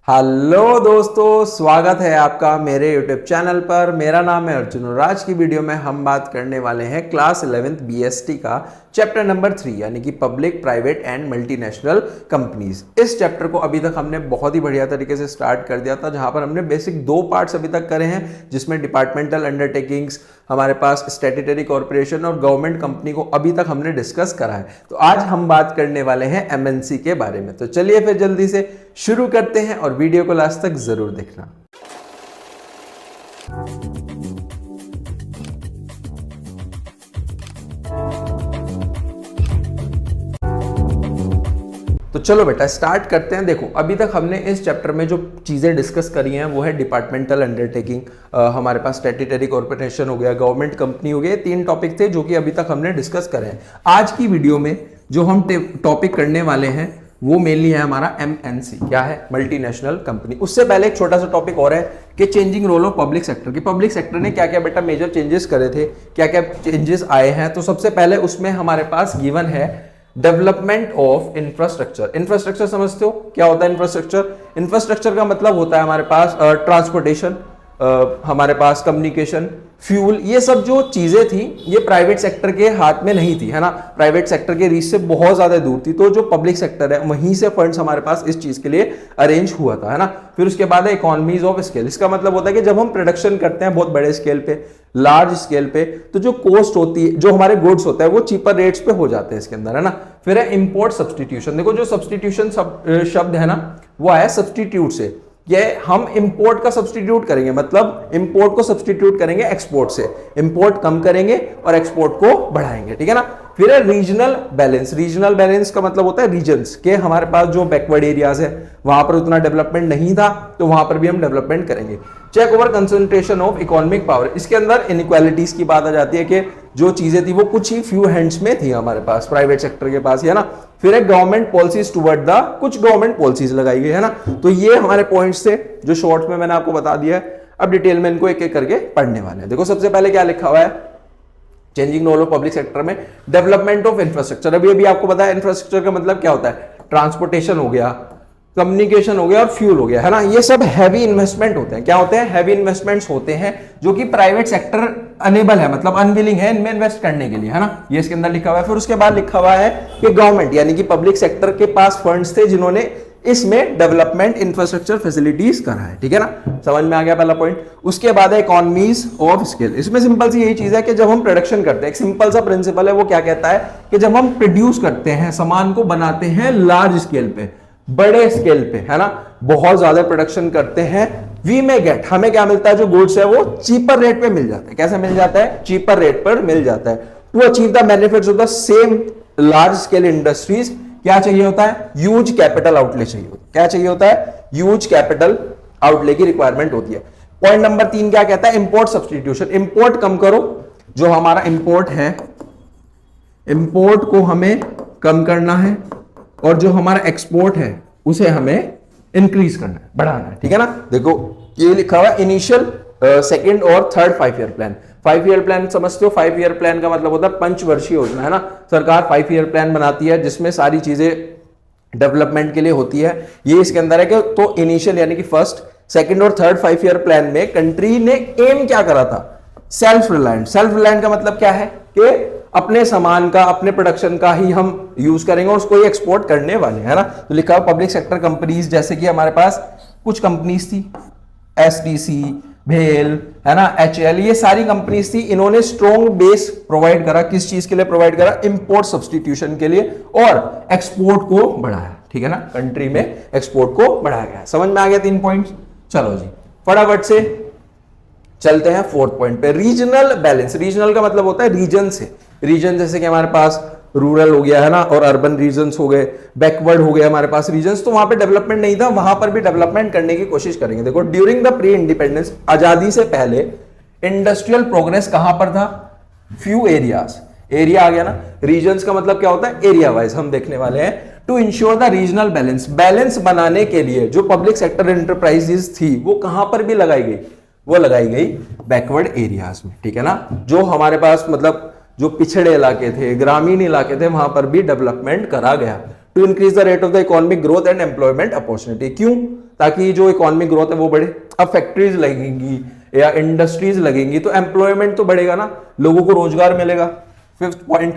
Hello दोस्तों, स्वागत है आपका मेरे YouTube चैनल पर। मेरा नाम है अर्जुन और आज की वीडियो में हम बात करने वाले हैं क्लास 11th BST का चैप्टर नंबर 3 यानी कि public, private and multinational companies. इस चैप्टर को अभी तक हमने बहुत ही बढ़िया तरीके से स्टार्ट कर दिया था, जहां पर हमने बेसिक 2 पार्ट्स अभी तक करे हैं, जिसमें डिपार्टमेंटल अंडरटेकिंग्स, हमारे पास स्टैट्यूटरी कॉर्पोरेशन और गवर्नमेंट कंपनी को अभी तक हमने डिस्कस करा है। तो आज हम बात करने वाले हैं MNC के बारे में। तो चलिए फिर जल्दी से शुरू करते हैं और वीडियो को लास्ट तक जरूर देखना। तो चलो बेटा स्टार्ट करते हैं। देखो अभी तक हमने इस चैप्टर में जो चीजें डिस्कस करी हैं वो है डिपार्टमेंटल अंडरटेकिंग, हमारे पास स्टैट्यूटरी कॉर्पोरेशन हो गया, गवर्नमेंट कंपनी हो गया। 3 टॉपिक थे जो कि अभी तक हमने डिस्कस करे हैं। आज की वीडियो में जो हम टॉपिक करने वाले हैं वो मेनली है हमारा MNC, क्या है, मल्टीनेशनल कंपनी। उससे पहले एक छोटा सा टॉपिक और है कि changing role of public sector की पब्लिक सेक्टर ने क्या क्या बेटा मेजर चेंजेस करे थे, क्या क्या चेंजेस आए हैं। तो सबसे पहले उसमें हमारे पास गिवन है डेवलपमेंट ऑफ इंफ्रास्ट्रक्चर। इंफ्रास्ट्रक्चर समझते हो क्या होता है इंफ्रास्ट्रक्चर? इंफ्रास्ट्रक्चर का मतलब होता है हमारे पास ट्रांसपोर्टेशन, हमारे पास कम्युनिकेशन, फ्यूल, ये सब जो चीजें थी ये प्राइवेट सेक्टर के हाथ में नहीं थी, है ना। प्राइवेट सेक्टर के रीच से बहुत ज्यादा दूर थी। तो जो पब्लिक सेक्टर है वहीं से फंड्स हमारे पास इस चीज के लिए अरेंज हुआ था, है ना। फिर उसके बाद है इकोनॉमीज ऑफ स्केल। इसका मतलब होता है कि जब हम प्रोडक्शन करते हैं बहुत बड़े स्केल पे, लार्ज स्केल पे, तो जो कॉस्ट होती है, जो हमारे गुड्स होता है वो चीपर रेट्स पे हो जाते हैं इसके अंदर, है ना। फिर है इंपोर्ट सब्सटीट्यूशन। देखो जो सब्सटीट्यूशन शब्द है ना वो आया सब्सटीट्यूट से। ये हम इंपोर्ट का सब्सटीट्यूट करेंगे, मतलब इंपोर्ट को सब्सटीट्यूट करेंगे एक्सपोर्ट से, इंपोर्ट कम करेंगे और एक्सपोर्ट को बढ़ाएंगे, ठीक है ना। फिर है रीजनल बैलेंस। रीजनल बैलेंस का मतलब होता है रीजन्स के, हमारे पास जो बैकवर्ड एरियाज है वहां पर उतना डेवलपमेंट नहीं था तो वहां पर भी हम डेवलपमेंट करेंगे। Check over concentration of economic power. इसके अंदर इनइक्वालिटीज की बात आ जाती है कि जो चीजें थी वो कुछ ही फ्यू हैंड्स में थी हमारे पास, प्राइवेट सेक्टर के पास, है ना। फिर एक गवर्नमेंट पॉलिसीज टुवर्ड द, कुछ गवर्नमेंट पॉलिसीज लगाई गई, है ना। तो ये हमारे पॉइंट्स थे जो शॉर्ट में मैंने आपको बता दिया है। अब डिटेल में इनको एक एक करके पढ़ने वाले हैं। देखो सबसे पहले क्या लिखा हुआ है changing role of public sector में, डेवलपमेंट ऑफ इंफ्रास्ट्रक्चर। अभी अभी आपको बताया इंफ्रास्ट्रक्चर का मतलब क्या होता है, ट्रांसपोर्टेशन हो गया, कम्युनिकेशन हो गया और फ्यूल हो गया, है ना। ये सब हैवी इन्वेस्टमेंट होते हैं। क्या होते हैं? हैवी इन्वेस्टमेंट्स होते हैं जो कि प्राइवेट सेक्टर अनेबल है, मतलब अनविलिंग है इनमें इन्वेस्ट करने के लिए, है ना। ये इसके अंदर लिखा हुआ है। फिर उसके बाद लिखा हुआ है कि गवर्नमेंट यानी कि पब्लिक सेक्टर के पास फंड्स थे जिन्होंने इसमें डेवलपमेंट इंफ्रास्ट्रक्चर फैसिलिटीज करा है, ठीक है ना। समझ में आ गया पहला पॉइंट। उसके बाद है इकोनॉमीज ऑफ स्केल। इसमें सिंपल सी यही चीज है कि जब हम प्रोडक्शन करते हैं, एक सिंपल सा प्रिंसिपल है, वो क्या कहता है कि जब हम प्रोड्यूस करते हैं, सामान को बनाते हैं लार्ज स्केल पे, बड़े स्केल पे, है ना, बहुत ज्यादा प्रोडक्शन करते हैं, वी में गेट, हमें क्या मिलता है, जो गुड्स है वो चीपर रेट पे मिल जाता है। कैसे मिल जाता है? चीपर रेट पर मिल जाता है। To achieve the benefits of the same large scale industries क्या चाहिए होता है? ह्यूज कैपिटल आउटले चाहिए होता है। क्या चाहिए होता है? ह्यूज कैपिटल आउटले की रिक्वायरमेंट होती है। पॉइंट नंबर 3 क्या कहता है? Import substitution. इंपोर्ट कम करो, जो हमारा इंपोर्ट है, इंपोर्ट को हमें कम करना है और जो हमारा एक्सपोर्ट है उसे हमें इंक्रीज करना है, बढ़ाना है, ठीक है ना। देखो ये लिखा हुआ इनिशियल, सेकंड और third 5 year plan. 5 year plan समझते हो? 5 ईयर प्लान का मतलब होता है पंचवर्षीय योजना, है ना। सरकार 5 ईयर प्लान बनाती है जिसमें सारी चीजें डेवलपमेंट के लिए होती है। ये इसके अंदर है कि तो इनिशियल यानी कि फर्स्ट, सेकंड और थर्ड 5 ईयर प्लान में कंट्री ने एम क्या करा था? Self reliant. सेल्फ रिलायंट का मतलब क्या है कि अपने सामान का, अपने प्रोडक्शन का ही हम यूज करेंगे और उसको ही एक्सपोर्ट करने वाले, है ना। तो लिखा हुआ पब्लिक सेक्टर कंपनीज, जैसे कि हमारे पास कुछ कंपनीज थी, STC, भेल, है ना, HL, ये सारी कंपनीज थी। इन्होंने स्ट्रॉन्ग बेस प्रोवाइड करा, किस चीज के लिए प्रोवाइड करा? इंपोर्ट सब्सटीट्यूशन के लिए, और एक्सपोर्ट को बढ़ाया, ठीक है ना। कंट्री में एक्सपोर्ट को बढ़ाया गया। समझ में आ गया 3 पॉइंट्स? चलो जी फटाफट से चलते हैं 4th पॉइंट पे, रीजनल बैलेंस। रीजनल का मतलब होता है रीजन से। रीजन जैसे कि हमारे पास रूरल हो गया, है ना, और अर्बन रीजन्स हो गए, बैकवर्ड हो गए हमारे पास रीजन्स, तो वहां पे डेवलपमेंट नहीं था, वहां पर भी डेवलपमेंट करने की कोशिश करेंगे। देखो ड्यूरिंग द प्री इंडिपेंडेंस, आजादी से पहले इंडस्ट्रियल प्रोग्रेस कहां पर था? Few areas. एरिया आ गया ना। रीजन्स का मतलब क्या होता है? एरिया वाइज हम देखने वाले हैं। To ensure the regional balance, balance बनाने के लिए जो पब्लिक सेक्टर एंटरप्राइजेस थी वो कहां पर भी लगाई गई? वो लगाई गई बैकवर्ड एरियाज में, ठीक है ना। जो हमारे पास मतलब जो पिछड़े इलाके थे, ग्रामीण इलाके थे, वहां पर भी डेवलपमेंट करा गया। To increase the rate of the economic growth and employment opportunity. क्यों? ताकि जो इकोनॉमिक ग्रोथ है वो बढ़े। अब फैक्ट्रीज लगेंगी या इंडस्ट्रीज लगेंगी तो एम्प्लॉयमेंट तो बढ़ेगा ना, लोगों को रोजगार मिलेगा। Fifth point,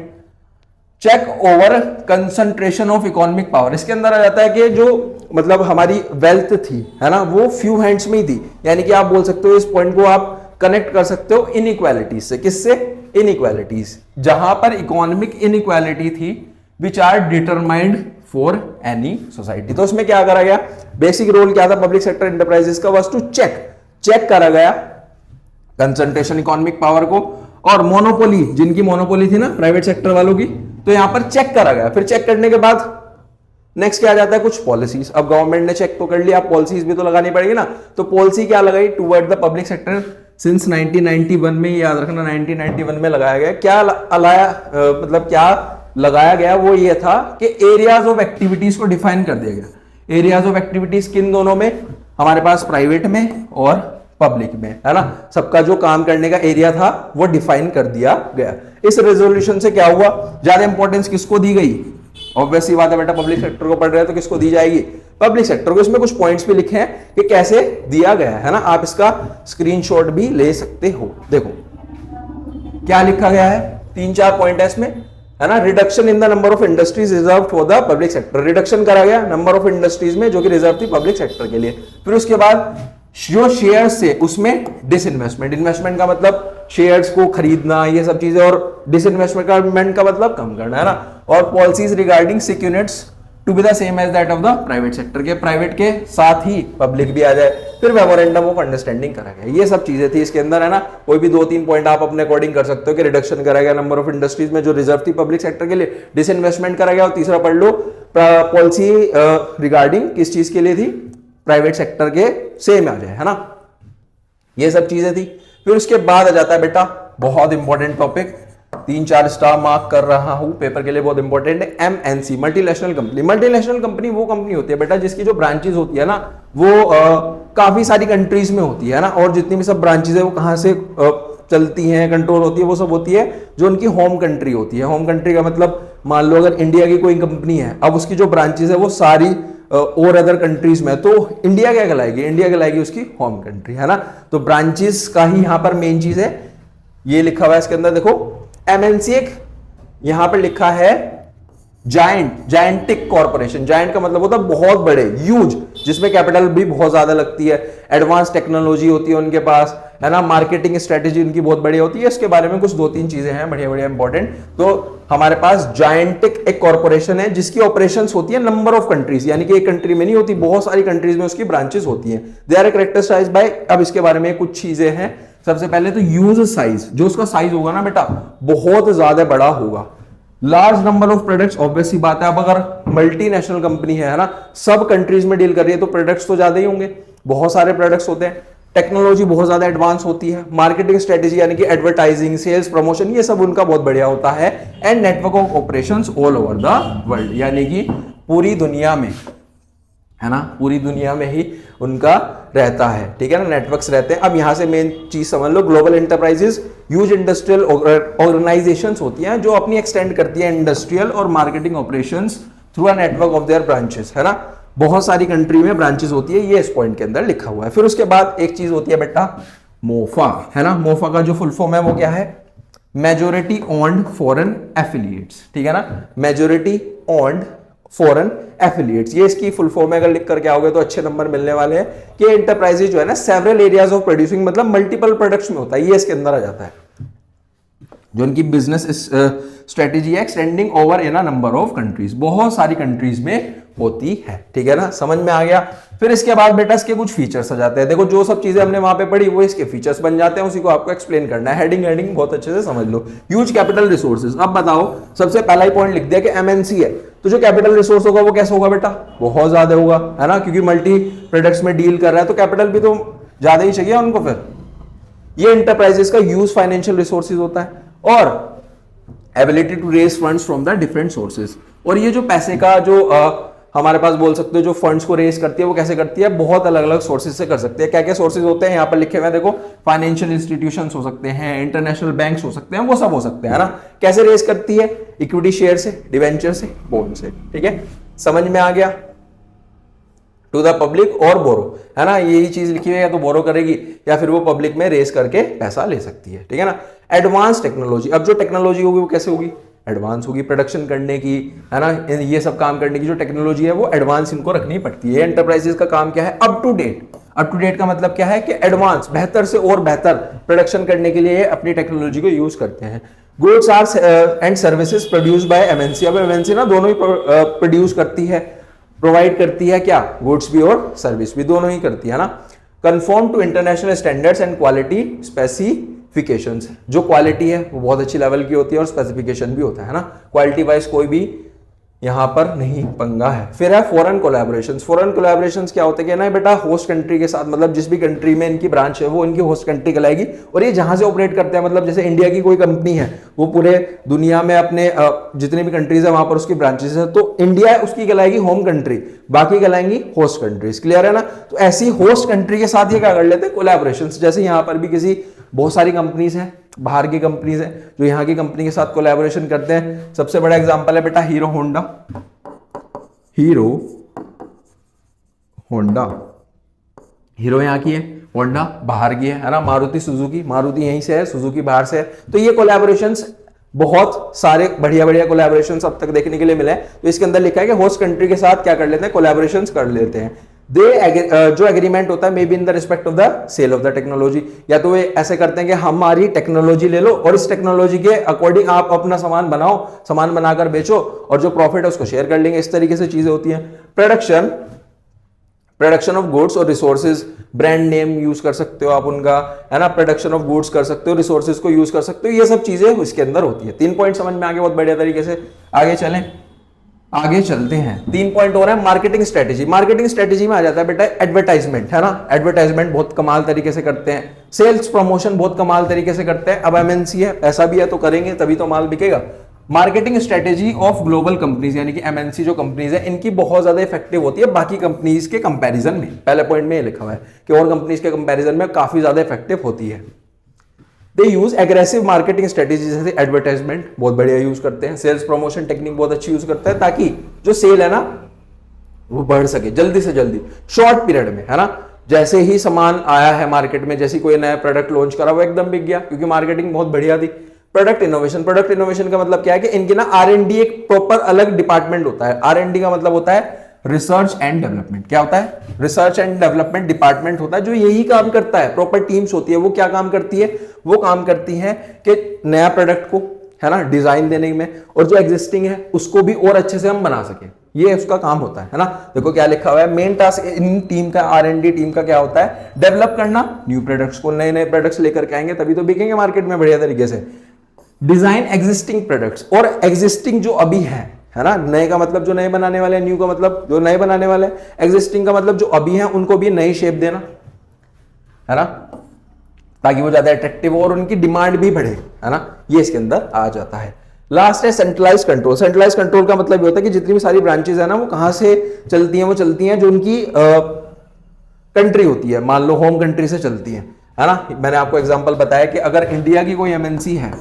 check over concentration of economic power. इसके अंदर आ जाता है कि जो मतलब हमारी वेल्थ थी, है ना, वो फ्यू हैंड्स में ही थी। यानी कि आप बोल सकते हो इस पॉइंट को आप कनेक्ट कर सकते हो इनइक्वालिटीज से। किससे? इनइक्वालिटीज। जहां पर इकोनॉमिक इनइक्वालिटी थी which are determined for any society. तो उसमें क्या करा गया? बेसिक रोल क्या था पब्लिक सेक्टर एंटरप्राइजेस का? वाज टू चेक करा गया कंसंट्रेशन इकोनॉमिक पावर को, और मोनोपोली, जिनकी मोनोपोली थी ना प्राइवेट सेक्टर वालों की, तो यहां पर चेक करा गया। फिर चेक करने के बाद नेक्स्ट क्या आ जाता है? कुछ पॉलिसीज। अब गवर्नमेंट ने चेक तो कर लिया, पॉलिसीज भी तो लगानी पड़ेगी ना। तो पॉलिसी क्या लगाई? Toward the public sector since 1991 में, याद रखना 1991 में लगाया गया। क्या मतलब क्या लगाया गया? वो ये था कि एरियाज ऑफ एक्टिविटीज को डिफाइन कर दिया गया। एरियाज ऑफ एक्टिविटीज किन दोनों में? हमारे पास प्राइवेट में और पब्लिक में, है ना। सबका जो काम करने का एरिया था वो डिफाइन कर दिया गया। इस रेजोल्यूशन से क्या हुआ? ज्यादा इंपॉर्टेंस किसको दी गई? ऑब्वियस सी बात है बेटा, पब्लिक सेक्टर को पढ़ रहे हैं तो किसको दी जाएगी? पब्लिक सेक्टर को। इसमें कुछ पॉइंट्स भी लिखे हैं कि कैसे दिया गया है ना, आप इसका स्क्रीनशॉट भी ले सकते हो। देखो क्या लिखा गया है, 3-4 पॉइंट है इसमें, है ना। Reduction in the number of industries reserve for the public sector. Reduction करा गया नंबर ऑफ इंडस्ट्रीज में जो कि रिजर्व थी पब्लिक सेक्टर के लिए। फिर उसके बाद जो शेयर्स से उसमें डिसइन्वेस्टमेंट। इन्वेस्टमेंट का मतलब शेयर्स को खरीदना, ये सब चीजें, और डिसइन्वेस्टमेंट का मतलब कम करना, है ना। और policies regarding sick units to be the same as that of the private sector, के प्राइवेट के साथ ही पब्लिक भी आ जाए। फिर मेमोरेंडम ऑफ अंडरस्टैंडिंग करा गया। ये सब चीजें थी इसके अंदर, है ना। कोई भी 2-3 पॉइंट आप अपने अकॉर्डिंग कर सकते हो कि रिडक्शन करा गया नंबर ऑफ इंडस्ट्रीज में जो रिजर्व थी पब्लिक सेक्टर के लिए, डिसइन्वेस्टमेंट करा गया, और तीसरा पढ़ लो पॉलिसी रिगार्डिंग किस चीज के लिए थी? प्राइवेट सेक्टर के सेम आ जाए, है ना। ये सब चीजें थी। फिर उसके बाद आ जाता है बेटा बहुत इंपॉर्टेंट टॉपिक, 3-4 स्टार मार्क कर रहा हूं पेपर के लिए, बहुत इंपॉर्टेंट है, MNC, multinational company. Multinational company वो कंपनी होती है बेटा जिसकी जो ब्रांचेस होती है ना वो काफी सारी कंट्रीज में होती है ना, और जितनी भी सब ब्रांचेस है वो कहां से चलती हैं, कंट्रोल होती है, वो सब होती है जो उनकी होम कंट्री होती है। होम कंट्री का मतलब मान लो अगर इंडिया की कोई कंपनी है, अब उसकी जो ब्रांचेस है वो सारी और अदर कंट्रीज में, तो इंडिया क्या कहलाएगी? इंडिया कहलाएगी उसकी होम कंट्री, है ना। तो ब्रांचेस का ही यहां पर मेन चीज है, ये लिखा हुआ है इसके अंदर। देखो एमएनसी एक यहां पर लिखा है जायंटिक कॉर्पोरेशन। जायंट का मतलब होता है बहुत बड़े, ह्यूज, जिसमें कैपिटल भी बहुत ज्यादा लगती है, एडवांस टेक्नोलॉजी होती है उनके पास, है ना। मार्केटिंग स्ट्रेटेजी उनकी बहुत बड़ी होती है। इसके बारे में कुछ 2-3 चीजें हैं बढ़िया बढ़िया इंपॉर्टेंट। तो हमारे पास जायंटिक एक कॉर्पोरेशन है जिसकी ऑपरेशंस होती है नंबर ऑफ कंट्रीज, यानी कि एक कंट्री में नहीं होती, बहुत सारी कंट्रीज में उसकी ब्रांचेस होती हैं। दे आर कैरेक्टराइज्ड बाय, अब इसके बारे में कुछ चीजें हैं। सबसे पहले तो यूज साइज, जो उसका साइज होगा ना बेटा बहुत ज्यादा बड़ा होगा। Large number of products, obvious सी बात है, अब अगर मल्टीनेशनल कंपनी है ना, सब कंट्रीज में डील कर रही है तो प्रोडक्ट्स तो ज्यादा ही होंगे, बहुत सारे प्रोडक्ट्स होते हैं। टेक्नोलॉजी बहुत ज्यादा एडवांस होती है। मार्केटिंग स्ट्रेटेजी यानी कि एडवर्टाइजिंग, सेल्स, प्रमोशन, ये सब उनका बहुत बढ़िया होता है। And network of operations all over the world, यानी कि पूरी दुनिया में, है ना, पूरी दुनिया में ही उनका रहता है, ठीक है ना, नेटवर्क्स रहते हैं। अब यहां से मेन चीज समझ लो, global enterprises huge industrial organisations होती हैं जो अपनी एक्सटेंड करती है इंडस्ट्रियल और marketing operations through a network of their branches, है ना। बहुत सारी कंट्री में ब्रांचेस होती है, ये इस पॉइंट के अंदर लिखा हुआ है। फिर उसके बाद एक चीज होती है बेटा मोफा, है ना। मोफा का जो फुल फॉर्म है वो क्या है? मेजोरिटी ओन्ड फॉरेन एफिलिएट्स, ठीक है ना, मेजोरिटी ओन्ड फॉरेन एफिलिएट्स, ये इसकी फुल फॉर्म है। अगर लिख कर के आओगे तो अच्छे नंबर मिलने वाले हैं कि एंटरप्राइजेज जो है ना सेवरल एरियाज ऑफ प्रोड्यूसिंग, मतलब मल्टीपल प्रोडक्ट्स में होता है, ये इसके अंदर आ जाता है। जो उनकी बिजनेस स्ट्रेटेजी है extending over in a number of countries, बहुत सारी कंट्रीज में होती है, ठीक है ना, समझ में आ गया। फिर इसके बाद बेटा इसके कुछ फीचर्स आ जाते हैं। देखो जो सब चीजें हमने वहां पे पढ़ी वो इसके फीचर्स बन जाते हैं, उसी को आपको एक्सप्लेन करना है। हेडिंग बहुत अच्छे से समझ लो। ह्यूज कैपिटल रिसोर्सेज, अब बताओ, सबसे पहला ही पॉइंट लिख दिया कि एमएनसी है, तो जो कैपिटल रिसोर्स होगा वो कैसा होगा बेटा? बहुत ज्यादा होगा, है ना, क्योंकि मल्टी प्रोडक्ट्स में डील कर रहा है तो कैपिटल भी तो ज्यादा ही चाहिए उनको। फिर ये एंटरप्राइजेस का यूज फाइनेंशियल रिसोर्सेज होता है और ability to raise funds from the different sources. और ये जो पैसे का जो हमारे पास बोल सकते हो जो फंड्स को रेज करती है वो कैसे करती है? बहुत अलग अलग सोर्सेज से कर सकते हैं। क्या क्या सोर्सेज होते हैं यहाँ पर लिखे हुए हैं, देखो, फाइनेंशियल इंस्टीट्यूशंस हो सकते हैं, इंटरनेशनल बैंक्स हो सकते हैं, वो सब हो सकते हैं, है ना। कैसे रेज करती है? इक्विटी शेयर से, डिवेंचर से, बॉन्ड से, ठीक है। समझ में आ गया? टू द पब्लिक और बोरो, है ना, यही चीज लिखी हुई है, या तो बोरो करेगी या फिर वो पब्लिक में रेस करके पैसा ले सकती है, ठीक है ना। एडवांस टेक्नोलॉजी, अब जो टेक्नोलॉजी होगी वो कैसे होगी? एडवांस होगी, प्रोडक्शन करने की, है ना, ये सब काम करने की जो टेक्नोलॉजी है वो एडवांस इनको रखनी पड़ती है। एंटरप्राइजेस का काम क्या है? Up to date. Up to date का मतलब क्या है कि एडवांस, बेहतर से और बेहतर प्रोडक्शन करने के लिए अपनी टेक्नोलॉजी को यूज करते हैं। Goods are and services produce by MNC, अब एमएनसी ना दोनों ही प्रोड्यूस करती है, प्रोवाइड करती है, क्या? गुड्स भी और सर्विस भी, दोनों ही करती है ना। Confirm to international standards and quality specifications, जो क्वालिटी है वो बहुत अच्छी लेवल की होती है और स्पेसिफिकेशन भी होता है ना। क्वालिटी वाइज कोई भी यहां पर नहीं पंगा है। फिर है फॉरेन कोलैबोरेशंस। फॉरेन कोलैबोरेशंस क्या होते हैं कि ना बेटा होस्ट कंट्री के साथ, मतलब जिस भी कंट्री में इनकी ब्रांच है वो इनकी होस्ट कंट्री कहलाएगी, और ये जहां से ऑपरेट करते हैं, मतलब जैसे इंडिया की कोई कंपनी है वो पूरे दुनिया में अपने जितनी भी कंट्रीज है वहां पर उसकी ब्रांचेस है, तो इंडिया उसकी कहलाएगी होम कंट्री, बाकी कहलाएंगी होस्ट कंट्रीज। क्लियर है ना? तो ऐसी होस्ट कंट्री के साथ ये क्या कर लेते हैं? कोलैबोरेशंस। जैसे यहां पर भी किसी बहुत सारी कंपनीज हैं, बाहर की कंपनीज हैं जो यहाँ की कंपनी के साथ कोलैबोरेशन करते हैं। सबसे बड़ा एग्जांपल है बेटा hero Honda. Hero Honda, hero यहाँ की है, होंडा बाहर की है ना। मारुति सुजुकी, मारुति यहीं से है, सुजुकी बाहर से है। तो ये कोलैबोरेशंस बहुत सारे बढ़िया बढ़िया कोलैबोरेशंस अब तक देखने के लिए मिले हैं। तो इसके अंदर लिखा है कि होस्ट कंट्री के साथ क्या कर लेते हैं? कोलैबोरेशंस कर लेते हैं। जो एग्रीमेंट होता है may be in the respect of the sale of the technology, या तो वे ऐसे करते हैं कि हमारी टेक्नोलॉजी ले लो और इस टेक्नोलॉजी के अकॉर्डिंग आप अपना सामान बनाओ, सामान बनाकर बेचो और जो प्रॉफिट है उसको शेयर कर लेंगे। इस तरीके से चीजें होती हैं। प्रोडक्शन ऑफ गुड्स और रिसोर्सेज, ब्रांड नेम यूज कर सकते हो आप उनका, है ना। प्रोडक्शन ऑफ गुड्स कर सकते हो, रिसोर्सेज को यूज कर सकते हो, ये सब चीजें इसके अंदर होती है। 3 पॉइंट समझ में आ गए बहुत बढ़िया तरीके से। आगे चलें, आगे चलते हैं। 3 पॉइंट हो रहा है मार्केटिंग स्ट्रेटेजी। मार्केटिंग स्ट्रेटेजी में आ जाता है बेटा एडवर्टाइजमेंट, है ना। एडवर्टाइजमेंट बहुत कमाल तरीके से करते हैं। सेल्स प्रमोशन बहुत कमाल तरीके से करते हैं। अब एमएनसी है, पैसा भी है तो करेंगे तभी तो माल बिकेगा। Marketing strategy of global companies, यानी कि एमएनसी जो कंपनीज है इनकी बहुत ज्यादा इफेक्टिव होती है बाकी कंपनीज के कंपैरिजन में। पहले पॉइंट में ये लिखा हुआ है कि और कंपनीज के कंपैरिजन में काफी ज्यादा इफेक्टिव होती है। दे यूज एग्रेसिव मार्केटिंग स्ट्रेटेजी, जैसे एडवर्टाइजमेंट बहुत बढ़िया यूज करते हैं, सेल्स प्रमोशन टेक्निक बहुत अच्छी यूज करते हैं ताकि जो सेल है ना वो बढ़ सके जल्दी से जल्दी, शॉर्ट पीरियड में, है ना। जैसे ही सामान आया है मार्केट में, जैसे कोई नया प्रोडक्ट लॉन्च करा वो एकदम बिक गया क्योंकि मार्केटिंग बहुत बढ़िया थी। प्रोडक्ट इनोवेशन, प्रोडक्ट इनोवेशन का मतलब क्या है कि इनकी ना R&D एक प्रॉपर अलग डिपार्टमेंट होता है। R&D का मतलब होता है रिसर्च एंड डेवलपमेंट। क्या होता है? रिसर्च एंड डेवलपमेंट डिपार्टमेंट होता है जो यही काम करता है। प्रॉपर टीम्स होती है, वो क्या काम करती है? वो काम करती है कि नया प्रोडक्ट को, है ना, डिजाइन देने में, और जो एग्जिस्टिंग है उसको भी और अच्छे से हम बना सके, ये उसका काम होता है ना। देखो क्या लिखा हुआ है, मेन टास्क इन टीम का, R&D टीम का क्या होता है? डेवलप करना न्यू प्रोडक्ट्स को, नए नए प्रोडक्ट्स लेकर के आएंगे तभी तो बिकेंगे मार्केट में बढ़िया तरीके से। डिजाइन एग्जिस्टिंग प्रोडक्ट्स, और एग्जिस्टिंग जो अभी है ना, नए का मतलब जो नए बनाने वाले हैं, न्यू का मतलब जो नए बनाने वाले हैं, एग्जिस्टिंग का मतलब जो अभी हैं उनको भी नई शेप देना, है ना, ताकि वो ज्यादा अट्रैक्टिव हो और उनकी डिमांड भी बढ़े, है ना। ये इसके अंदर आ जाता है। लास्ट है सेंट्रलाइज कंट्रोल। सेंट्रलाइज कंट्रोल का मतलब ये होता है कि जितनी भी सारी ब्रांचेस है ना वो कहां से चलती हैं? वो चलती हैं जो उनकी कंट्री होती है, मान लो होम कंट्री से चलती है ना। मैंने आपको एग्जांपल बताया कि अगर इंडिया की कोई एमएनसी है,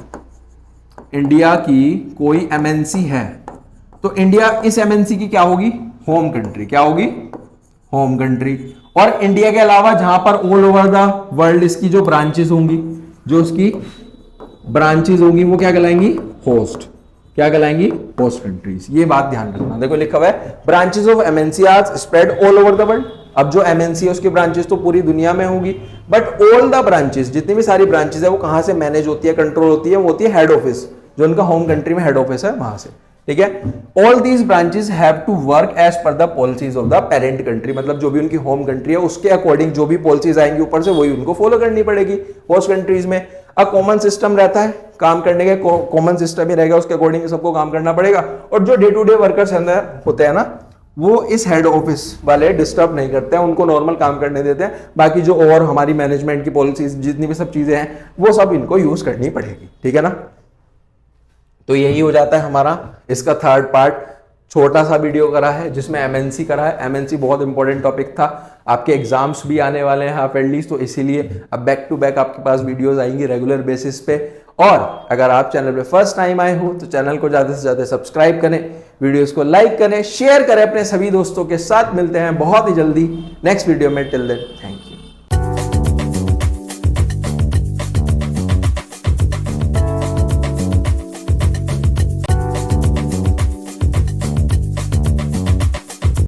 इंडिया की कोई एमएनसी है तो इंडिया इस एमएनसी की क्या होगी? Home country. क्या होगी? Home country. और इंडिया के अलावा जहां पर ऑल ओवर द वर्ल्ड इसकी जो ब्रांचेस होंगी, जो उसकी ब्रांचेस होंगी वो क्या कहलाएंगी? होस्ट। क्या कहलाएंगी? Host countries. ये बात ध्यान रखना। देखो लिखा हुआ है branches of MNC are spread all over the world. अब जो एमएनसी है उसकी ब्रांचेस तो पूरी दुनिया में होगी, बट ऑल द ब्रांचेस, जितनी भी सारी ब्रांचेस है वो कहां से मैनेज होती है, कंट्रोल होती है? वो होती है हेड ऑफिस, जो उनका होम कंट्री में हेड ऑफिस है वहां से। ठीक है। All these branches have to work as per the policies of the parent country, मतलब जो भी उनकी होम कंट्री है उसके अकॉर्डिंग जो भी पॉलिसीज आएंगी ऊपर से वही उनको फॉलो करनी पड़ेगी। होस्ट कंट्रीज में अ कॉमन सिस्टम रहता है काम करने के, कॉमन सिस्टम ही रहेगा, उसके अकॉर्डिंग सबको काम करना पड़ेगा। और जो डे टू डे वर्कर्स होते हैं ना वो इस हेड ऑफिस वाले डिस्टर्ब नहीं करते हैं, उनको नॉर्मल काम करने देते हैं। बाकी जो और हमारी मैनेजमेंट की पॉलिसीज जितनी भी सब चीजें हैं वो सब इनको यूज करनी पड़ेगी। ठीक है ना। तो यही हो जाता है हमारा इसका थर्ड पार्ट। छोटा सा वीडियो करा है जिसमें एमएनसी करा है। एमएनसी बहुत इंपॉर्टेंट टॉपिक था, आपके एग्जाम्स भी आने वाले हैं हाफ एयरलीज, तो इसीलिए अब बैक टू बैक आपके पास वीडियोस आएंगी रेगुलर बेसिस पे। और अगर आप चैनल पे फर्स्ट टाइम आए हो तो चैनल को ज़्यादा से ज़्यादा सब्सक्राइब करें, वीडियोस को लाइक करें, शेयर करें अपने सभी दोस्तों के साथ। मिलते हैं बहुत ही जल्दी नेक्स्ट वीडियो में। Till then thank you.